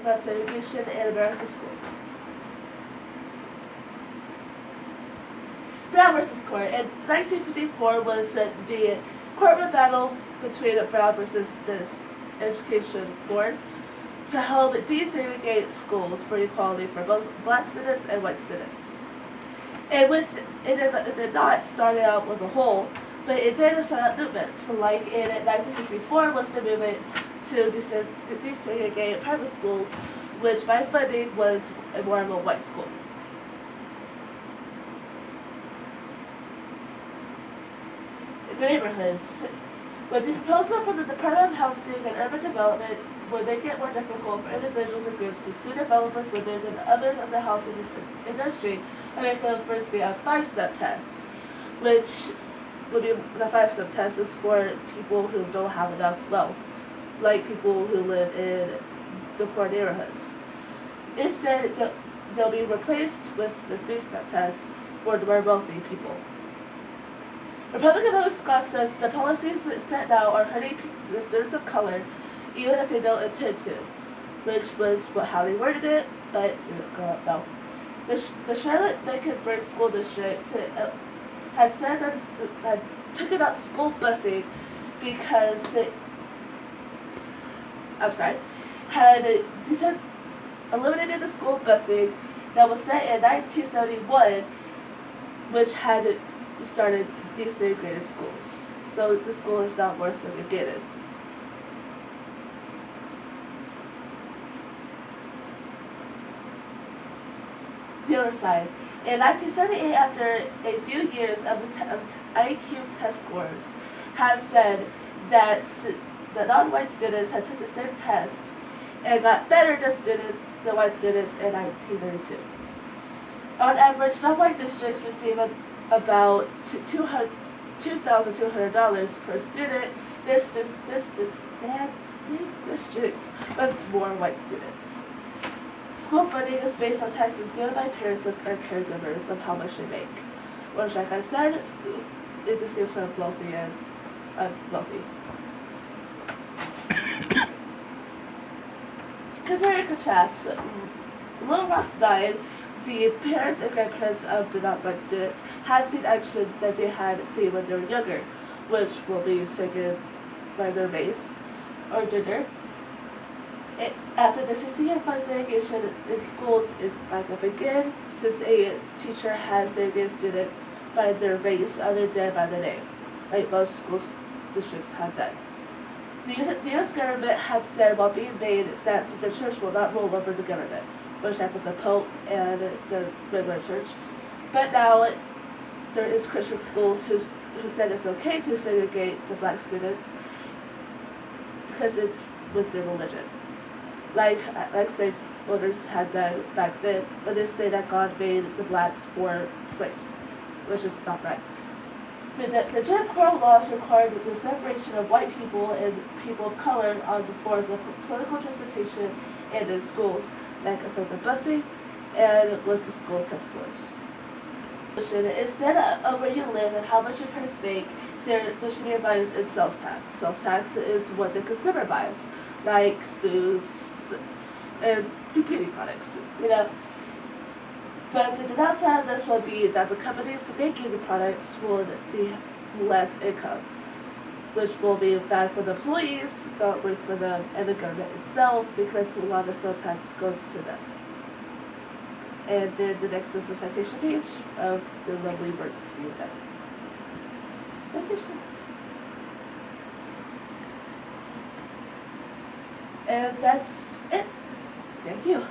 about segregation in American schools. Brown versus Court. In 1954 was the courtroom battle between Brown versus the Education Board to help desegregate schools for equality for both black students and white students. And it did not start out with a whole, but it did start out movements. So like in 1964 was the movement to desegregate private schools, which by funding was more of a white school. The neighborhoods. With the proposal from the Department of Housing and Urban Development would make it more difficult for individuals and groups to sue developers, lenders, and others of the housing industry and make them first be a 5-step test, which would be the 5-step test is for people who don't have enough wealth, like people who live in the poor neighborhoods. Instead, they'll be replaced with the 3-step test for the more wealthy people. Republican Vote Scott says the policies set now are hurting the students of color, even if they don't intend to, which was how they worded it, but no. The Charlotte Mecklenburg School District had said that had taken out the school busing because had eliminated the school busing that was set in 1971, which had started desegregated schools. So the school is now more segregated. The other side. In 1978, after a few years of IQ test scores had said that the non-white students had took the same test and got better than white students in 1992. On average, non-white districts receive about $2,200 per student. They have big districts with more white students. School funding is based on taxes given by parents or caregivers of how much they make. Which, like I said, it just gives them wealthy and unwealthy. Compare and contrast. Little Rock died. The parents and grandparents of the non-white students had seen actions that they had seen when they were younger, which will be segregated by their race or gender. After the 60-year fund segregation in schools is back up again, since a teacher has segregated students by their race other than by their name, like most school districts have done. The U.S. government had said while being made that the church will not rule over the government, which happened with the Pope and the regular church. But now there is Christian schools who said it's okay to segregate the black students because it's with their religion. Like slave owners had done back then, but they say that God made the blacks for slaves, which is not right. The Jim Crow laws required the separation of white people and people of color on the forms of political transportation and in schools, like I said, the busing and with the school test scores. Instead of where you live and how much your parents make, there should be a bias in sales tax. Sales tax is what the consumer buys, like foods and beauty products, But the downside of this would be that the companies making the products would be less income, which will be bad for the employees, don't work for them, and the government itself, because a lot of the sales tax goes to them. And then the next is the citation page of the lovely works we have done. Citations. And that's it. Thank you.